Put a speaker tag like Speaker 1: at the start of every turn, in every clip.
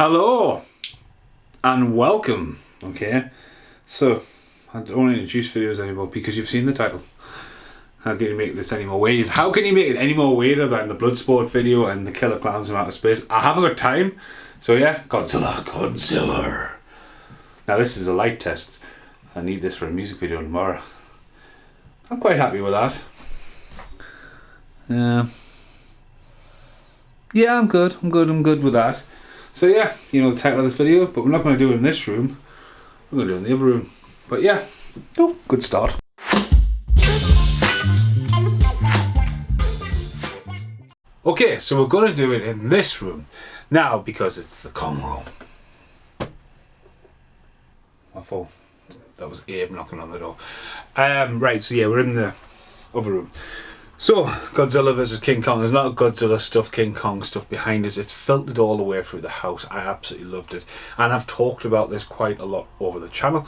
Speaker 1: Hello and welcome. Okay, so I don't want to introduce videos anymore because you've seen the title. How can you make this any more weird? How can you make it any more weirder than the Bloodsport video and the Killer Clowns from Outer Space? I haven't got time, so yeah, Godzilla. Now this is a light test. I need this for a music video tomorrow. I'm quite happy with that. Yeah, I'm good with that. So yeah, you know the title of this video, but we're not going to do it in this room. We're going to do it in the other room. But yeah, good start. Okay, so we're going to do it in this room now because it's the Kong room. My fault. That was Abe knocking on the door. Right, so yeah, we're in the other room. So, Godzilla vs King Kong. There's not Godzilla stuff, King Kong stuff behind us. It's filtered all the way through the house. I absolutely loved it. And I've talked about this quite a lot over the channel.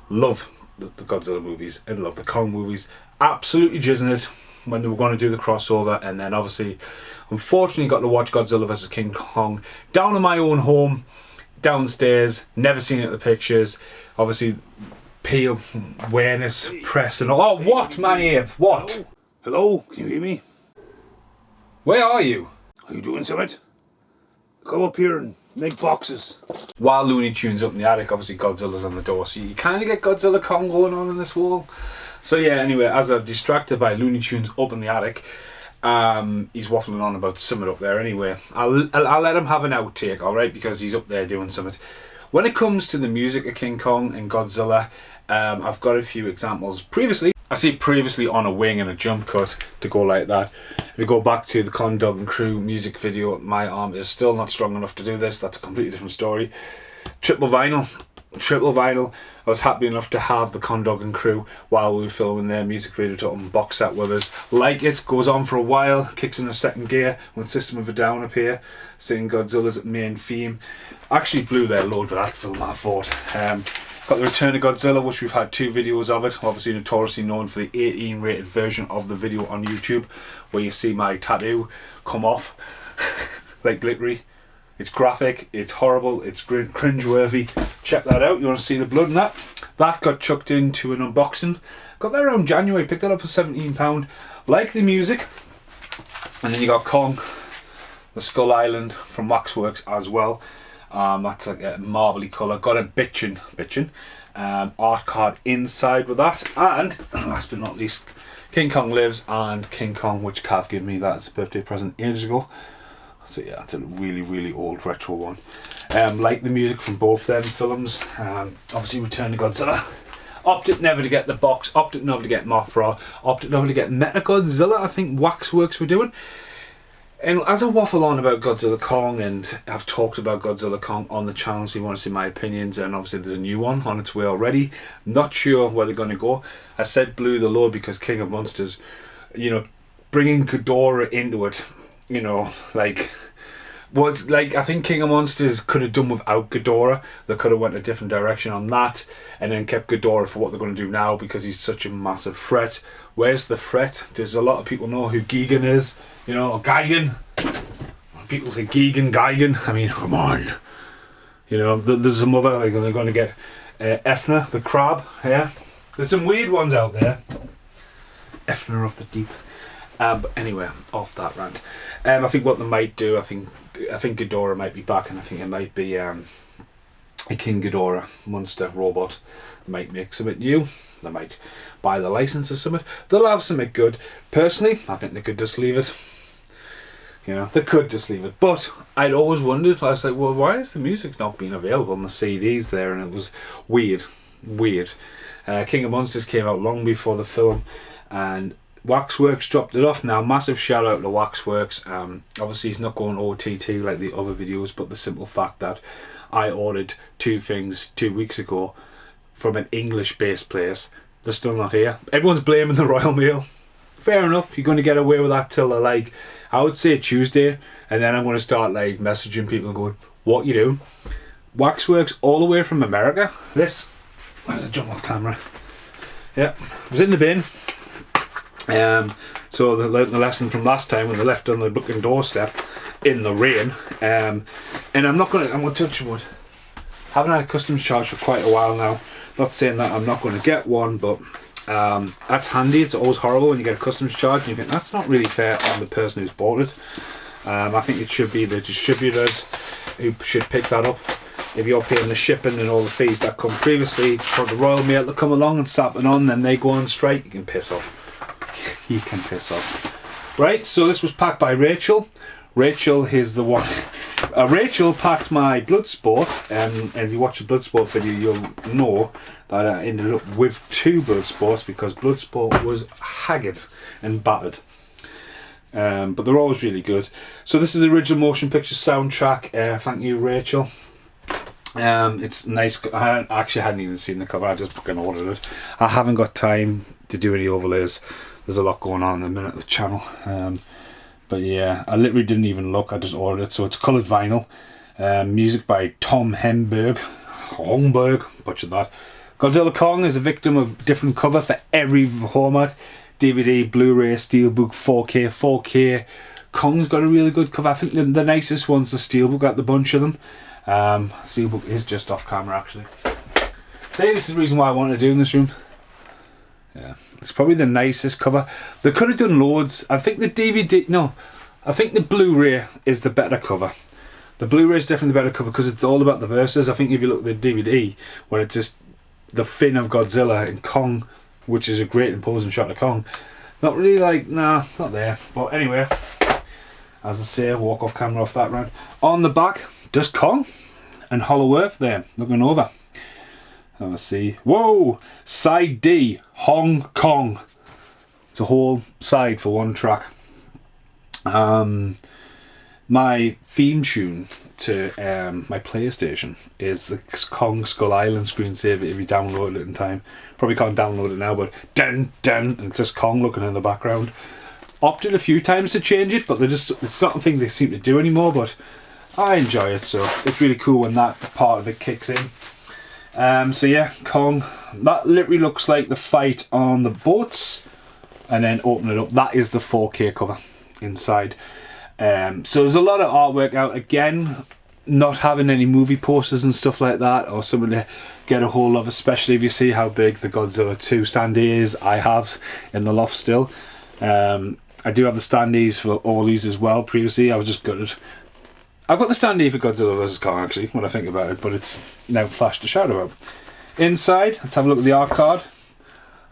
Speaker 1: Love the Godzilla movies and love the Kong movies. Absolutely jizzing it when they were going to do the crossover. And then obviously, unfortunately got to watch Godzilla vs King Kong down in my own home, downstairs. Never seen it in the pictures. Obviously, peer awareness, press and all. Oh, what, man, Abe? What?
Speaker 2: Hello, can you hear me?
Speaker 1: Where are you?
Speaker 2: Are you doing something? Come up here and make boxes.
Speaker 1: While Looney Tunes up in the attic, obviously Godzilla's on the door, so you kind of get Godzilla Kong going on in this wall. So yeah, anyway, as I'm distracted by Looney Tunes up in the attic, he's waffling on about something up there anyway. I'll let him have an outtake, alright, because he's up there doing something. When it comes to the music of King Kong and Godzilla, I've got a few examples previously. I see previously on a wing and a jump cut to go like that. If you go back to the Con Dog and Crew music video, my arm is still not strong enough to do this. That's a completely different story. Triple vinyl. I was happy enough to have the Con Dog and Crew while we were filming their music video to unbox that with us. Like it, goes on for a while, kicks in a second gear when System of a Down appear, singing Godzilla's main theme. Actually blew their load with that film, I thought. Got the Return of Godzilla, which we've had 2 videos of it. Obviously notoriously known for the 18 rated version of the video on YouTube, where you see my tattoo come off like glittery. It's graphic, it's horrible, it's cringe-worthy. Check that out, you want to see the blood in that. That got chucked into an unboxing. Got that around January, picked that up for £17. Like the music. And then you got Kong, the Skull Island from Waxworks as well. That's like a marbly colour. Got a bitchin' art card inside with that. And last but not least, King Kong Lives and King Kong, which Cav gave me that as a birthday present ages ago. So yeah, it's a really old retro one. Like the music from both them films. Obviously Return of Godzilla. Opted never to get the box. Opted never to get Mothra. Opted never to get Mechagodzilla. I think Waxworks were doing. And as I waffle on about Godzilla Kong, and I've talked about Godzilla Kong on the channel, so you want to see my opinions, and obviously there's a new one on its way already. Not sure where they're going to go. I said blew the load because King of Monsters, you know, bringing Ghidorah into it, you know, like, was like, I think King of Monsters could have done without Ghidorah. They could have went a different direction on that, and then kept Ghidorah for what they're going to do now because he's such a massive threat. Where's the threat? There's a lot of people know who Gigan is. You know, Gigan. People say Gigan. I mean, come on. You know, there's some other, like, they're going to get Efna, the crab. Yeah, there's some weird ones out there. Efna of the deep. But anyway, off that rant. I think what they might do, I think Ghidorah might be back, and I think it might be a King Ghidorah monster robot. They might make something new. They might buy the license or something. They'll have something good. Personally, I think they could just leave it. You know, they could just leave it. But I'd always wondered, I was like, well, why is the music not being available on the CDs there? And it was weird. King of Monsters came out long before the film, and Waxworks dropped it off. Now, massive shout out to Waxworks. Obviously, it's not going OTT like the other videos, but the simple fact that I ordered 2 things 2 weeks ago from an English-based place. They're still not here. Everyone's blaming the Royal Mail. Fair enough, you're going to get away with that till like, I would say Tuesday, and then I'm going to start like messaging people and going, what you do? Waxworks all the way from America. This, where's the jump off camera? Yeah, it was in the bin. So the lesson from last time when they left on the looking doorstep, in the rain. And I'm gonna touch wood. Haven't had a customs charge for quite a while now. Not saying that I'm not going to get one, but that's handy. It's always horrible when you get a customs charge and you think that's not really fair on the person who's bought it. I think it should be the distributors who should pick that up. If you're paying the shipping and all the fees that come previously for the Royal Mail to come along and slap it on, then they go on strike, you can piss off. You can piss off. Right, so this was packed by Rachel. Rachel is the one. Rachel packed my Bloodsport, and if you watch a Bloodsport video, you'll know that I ended up with 2 Bloodsports because Bloodsport was haggard and battered. But they're always really good. So this is the original motion picture soundtrack. Thank you, Rachel. It's nice. I actually hadn't even seen the cover. I just fucking ordered it. I haven't got time to do any overlays. There's a lot going on in the minute with the channel. But yeah, I literally didn't even look. I just ordered it. So it's coloured vinyl. Music by Tom Homburg, butchered that. Godzilla Kong is a victim of different cover for every format. DVD, Blu-ray, Steelbook, 4K, 4K. Kong's got a really good cover. I think the nicest one's the Steelbook out the bunch of them. Steelbook is just off camera actually. See, this is the reason why I wanted to do in this room. Yeah, it's probably the nicest cover. They could have done loads. I think the DVD, no, I think the Blu-ray is the better cover. The Blu-ray is definitely the better cover because it's all about the verses. I think if you look at the DVD, where it's just the fin of Godzilla and Kong, which is a great imposing shot of Kong, not really like, nah, not there. But anyway, as I say, walk off camera off that round. On the back, just Kong and Hollow Earth there, looking over. Let's see. Whoa! Side D, Hong Kong. It's a whole side for one track. My theme tune to my PlayStation is the Kong Skull Island screensaver if you download it in time. Probably can't download it now, but dun dun, and it's just Kong looking in the background. Opted a few times to change it, but it's not a thing they seem to do anymore, but I enjoy it, so it's really cool when that part of it kicks in. So yeah, Kong, that literally looks like the fight on the boats, and then open it up, that is the 4K cover inside. So there's a lot of artwork out. Again, not having any movie posters and stuff like that, or something to get a hold of, especially if you see how big the Godzilla 2 standee is. I have in the loft still. I do have the standees for all these as well. Previously I was just gutted. I've got the standee for Godzilla vs Kong actually, when I think about it, but it's now flashed a shadow out. Inside, let's have a look at the art card.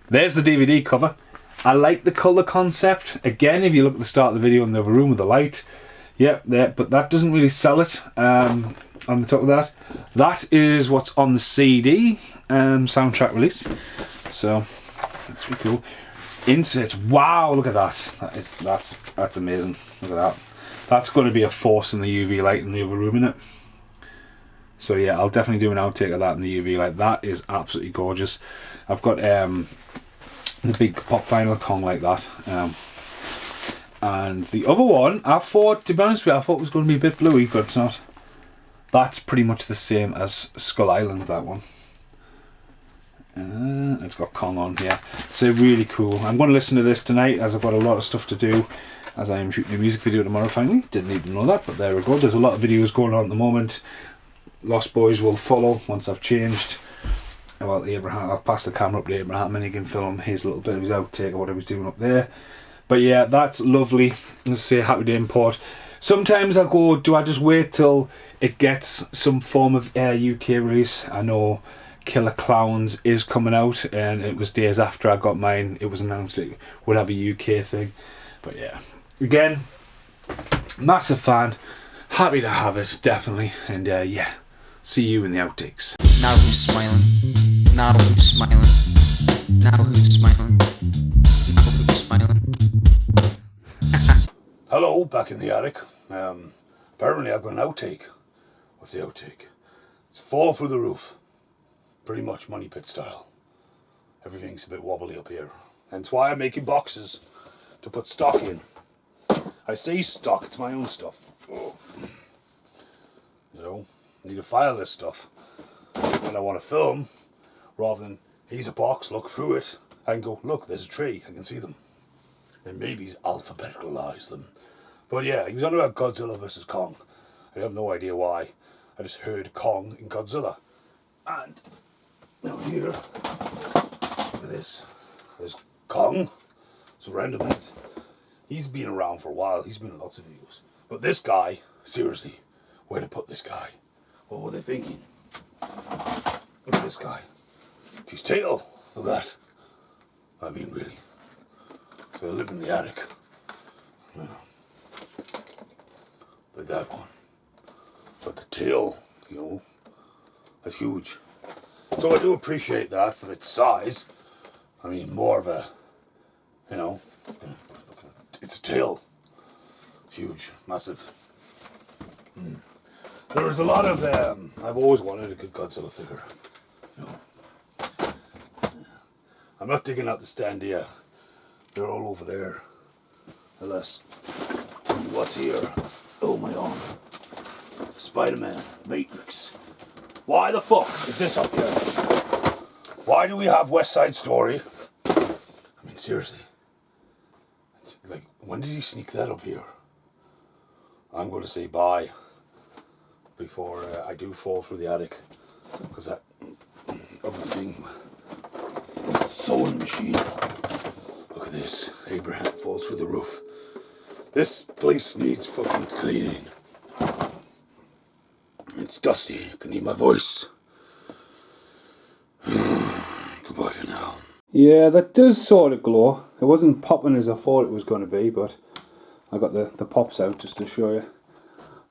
Speaker 1: There's the DVD cover. I like the colour concept. Again, if you look at the start of the video in the other room with the light, yep, there, but that doesn't really sell it. On the top of that, that is what's on the CD soundtrack release. So that's pretty cool. Inserts. Wow, look at that. That's amazing. Look at that. That's going to be a force in the UV light in the other room, innit? So yeah, I'll definitely do an outtake of that in the UV light. That is absolutely gorgeous. I've got the big pop vinyl Kong like that. And the other one, I thought, to be honest with you, I thought it was going to be a bit bluey, but it's not. That's pretty much the same as Skull Island, that one. It's got Kong on here. So really cool. I'm going to listen to this tonight as I've got a lot of stuff to do, as I am shooting a music video tomorrow finally. Didn't even know that, but there we go. There's a lot of videos going on at the moment. Lost Boys will follow once I've changed. Well, Abraham, I'll pass the camera up to Abraham and he can film his little bit of his outtake or whatever he's doing up there. But yeah, that's lovely. Let's say happy to import. Sometimes I go, do I just wait till it gets some form of UK release? I know Killer Clowns is coming out, and it was days after I got mine. It was announced it would have a UK thing. But yeah, again, massive fan. Happy to have it, definitely. And yeah, see you in the outtakes.
Speaker 3: Now who's smiling? Now who's smiling? Now who's smiling? Now who's smiling?
Speaker 2: Hello, back in the attic. Apparently I've got an outtake. What's the outtake? It's fall through the roof. Pretty much Money Pit style. Everything's a bit wobbly up here. Hence why I'm making boxes to put stock in. I say stock, it's my own stuff. Oh. You know, need to file this stuff. When I want to film, rather than, here's a box, look through it, I can go, look, there's a tree, I can see them. And maybe alphabetalize them. But yeah, he was on about Godzilla versus Kong. I have no idea why. I just heard Kong in Godzilla. And now here, look at this. There's Kong. It's a random hit. He's been around for a while. He's been in lots of videos. But this guy, seriously, where to put this guy? What were they thinking? Look at this guy. It's his tail. Look at that. I mean, really. So I live in the attic. Yeah. Like that one. But the tail, you know, that's huge. So I do appreciate that for its size. I mean, more of a, you know, look at it. Its tail. Huge, massive. There was a lot of, I've always wanted a good Godzilla figure. You know. I'm not digging out the stand here. They're all over there. Unless, what's here? Oh my arm. Spider-Man, Matrix. Why the fuck is this up here? Why do we have West Side Story? I mean, seriously. Like, when did he sneak that up here? I'm going to say bye before I do fall through the attic. Because that other thing, sewing machine. Look at this. Abraham falls through the roof. This place needs fucking cleaning. It's dusty. I can hear my voice. Goodbye for now. Yeah, that does sort of glow. It wasn't popping as I thought it was going to be, but I got the pops out just to show you.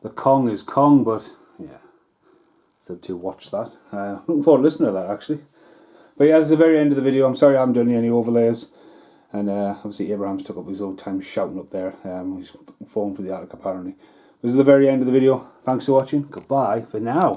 Speaker 2: The Kong is Kong, but yeah, it's up to watch that. Looking forward to listening to that, actually. But yeah, this is the very end of the video. I'm sorry I haven't done any overlays. And obviously Abraham's took up his old time shouting up there. He's falling through the attic apparently. This is the very end of the video. Thanks for watching. Goodbye for now.